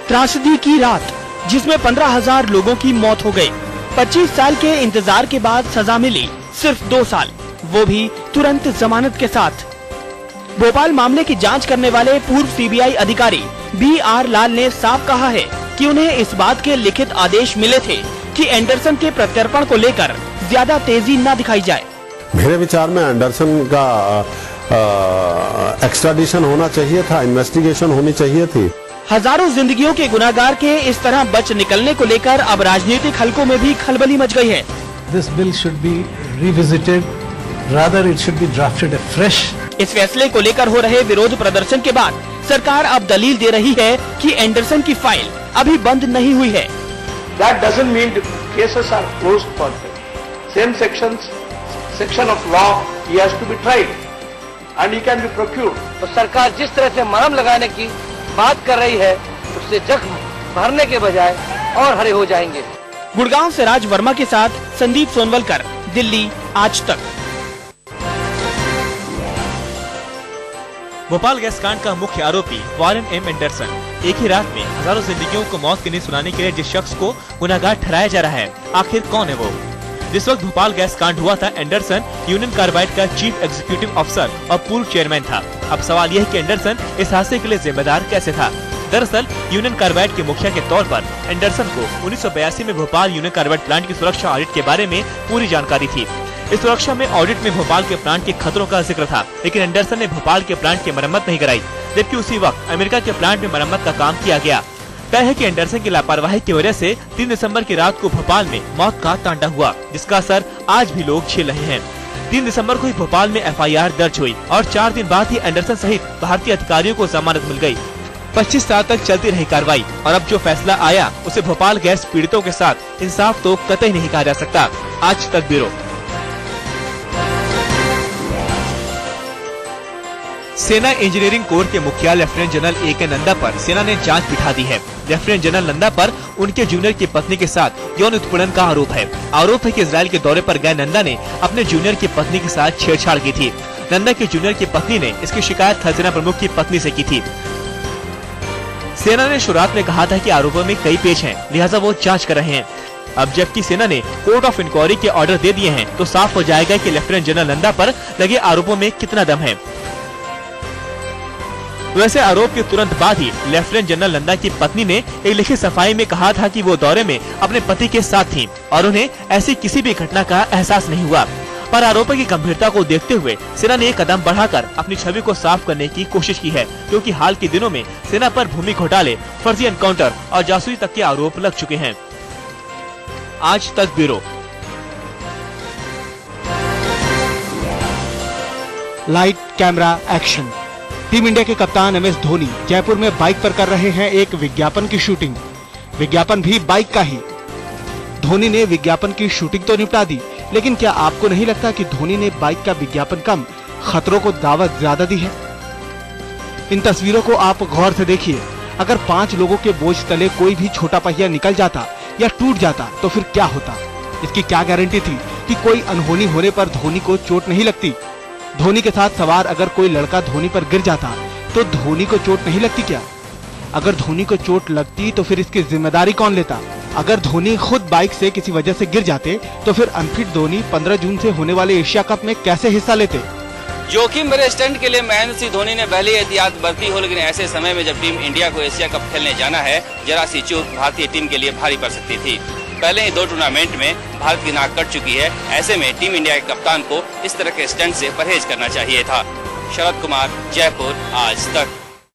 त्रासदी की रात जिसमें 15,000 लोगों की मौत हो गई। 25 साल के इंतजार के बाद सजा मिली सिर्फ 2 साल, वो भी तुरंत जमानत के साथ। भोपाल मामले की जांच करने वाले पूर्व सीबीआई अधिकारी BR लाल ने साफ कहा है कि उन्हें इस बात के लिखित आदेश मिले थे कि एंडरसन के प्रत्यर्पण को लेकर ज्यादा तेजी न दिखाई जाए। मेरे विचार में एंडरसन का एक्स्ट्राडिशन होना चाहिए था, इन्वेस्टिगेशन होनी चाहिए थी। हजारों जिंदगियों के गुनाहगार के इस तरह बच निकलने को लेकर अब राजनीतिक हलकों में भी खलबली मच गई है। This bill should be revisited, rather it should be drafted afresh. इस फैसले को लेकर हो रहे विरोध प्रदर्शन के बाद सरकार अब दलील दे रही है कि एंडरसन की फाइल अभी बंद नहीं हुई है। That doesn't mean the cases are closed for them. Same section of law he has to be tried and he can be procured. तो सरकार जिस तरह से मरहम लगाने की बात कर रही है उससे जख्म भरने के बजाय और हरे हो जाएंगे। गुड़गांव से राज वर्मा के साथ संदीप सोनवलकर, दिल्ली आज तक। भोपाल गैस कांड का मुख्य आरोपी वॉरेन एम एंडरसन एक ही रात में हजारों जिंदगियों को मौत की नींद सुनाने के लिए जिस शख्स को गुनाहगार ठहराया जा रहा है, आखिर कौन है वो? जिस वक्त भोपाल गैस कांड हुआ था, एंडरसन यूनियन कार्बाइड का चीफ एग्जीक्यूटिव ऑफिसर और पूर्व चेयरमैन था। अब सवाल यह है कि एंडरसन इस हादसे के लिए जिम्मेदार कैसे था? दरअसल यूनियन कार्बाइड के मुखिया के तौर पर एंडरसन को 1982 में भोपाल यूनियन कार्बाइड प्लांट की सुरक्षा ऑडिट के बारे में पूरी जानकारी थी। इस सुरक्षा में ऑडिट में भोपाल के प्लांट के खतरों का जिक्र था, लेकिन एंडरसन ने भोपाल के प्लांट की मरम्मत नहीं कराई, जबकि उसी वक्त अमेरिका के प्लांट में मरम्मत का काम किया गया। तय है कि एंडरसन की लापरवाही की वजह से 3 दिसंबर की रात को भोपाल में मौत का तांडव हुआ, जिसका असर आज भी लोग झेल रहे हैं। 3 दिसंबर को ही भोपाल में FIR दर्ज हुई और 4 दिन बाद ही एंडरसन सहित भारतीय अधिकारियों को जमानत मिल गई। 25 साल तक चलती रही कार्रवाई और अब जो फैसला आया उसे भोपाल गैस पीड़ितों के साथ इंसाफ तो कतई नहीं कहा जा सकता। आज तक ब्यूरो। सेना इंजीनियरिंग कोर के मुखिया लेफ्टिनेंट जनरल AK नंदा पर सेना ने जांच बिठा दी है। लेफ्टिनेंट जनरल नंदा पर उनके जूनियर की पत्नी के साथ यौन उत्पीड़न का आरोप है। आरोप है कि इजराइल के दौरे पर गए नंदा ने अपने जूनियर की पत्नी के साथ छेड़छाड़ की थी। नंदा के जूनियर की पत्नी ने इसकी शिकायत थल सेना प्रमुख की पत्नी से की थी। सेना ने शुरुआत में कहा था कि आरोपों में कई पेच हैं, लिहाजा वो जांच कर रहे हैं। अब जबकि सेना ने कोर्ट ऑफ इंक्वायरी के ऑर्डर दे दिए हैं, तो साफ हो जाएगा कि लेफ्टिनेंट जनरल नंदा पर लगे आरोपों में कितना दम है। वैसे आरोप के तुरंत बाद ही लेफ्टिनेंट जनरल नंदा की पत्नी ने एक लिखित सफाई में कहा था कि वो दौरे में अपने पति के साथ थी और उन्हें ऐसी किसी भी घटना का एहसास नहीं हुआ। पर आरोपों की गंभीरता को देखते हुए सेना ने एक कदम बढ़ाकर अपनी छवि को साफ करने की कोशिश की है, क्योंकि हाल के दिनों में सेना पर भूमि घोटाले, फर्जी एनकाउंटर और जासूसी तक के आरोप लग चुके हैं। आज तक bureau. Light camera action. Team India के कप्तान MS धोनी जयपुर में बाइक पर कर रहे हैं एक विज्ञापन की शूटिंग। विज्ञापन भी बाइक का ही। धोनी ने विज्ञापन की शूटिंग तो निपटा दी, लेकिन क्या आपको नहीं लगता कि धोनी ने बाइक का विज्ञापन कम, खतरों को दावत ज्यादा दी है? इन तस्वीरों को आप गौर से देखिए। अगर 5 लोगों के बोझ तले कोई भी छोटा पहिया निकल जाता या टूट जाता तो फिर क्या होता? इसकी क्या गारंटी थी कि कोई अनहोनी होने पर धोनी को चोट नहीं लगती? धोनी के साथ सवार अगर कोई लड़का धोनी पर गिर जाता तो धोनी को चोट नहीं लगती क्या? अगर धोनी को चोट लगती तो फिर इसकी जिम्मेदारी कौन लेता? अगर धोनी खुद बाइक से किसी वजह से गिर जाते तो फिर अनफिट धोनी 15 जून से होने वाले एशिया कप में कैसे हिस्सा लेते? जोखिम भरे स्टंट के लिए महेंद्र सिंह धोनी ने पहले एहतियात बरती हो, लेकिन ऐसे समय में जब टीम इंडिया को एशिया कप खेलने जाना है, जरा सी चूक भारतीय टीम के लिए भारी पड़ सकती थी। पहले ही 2 टूर्नामेंट में भारत की नाक कट चुकी है। ऐसे में टीम इंडिया के कप्तान को इस तरह के स्टंट से परहेज करना चाहिए था। शरद कुमार, जयपुर आज तक।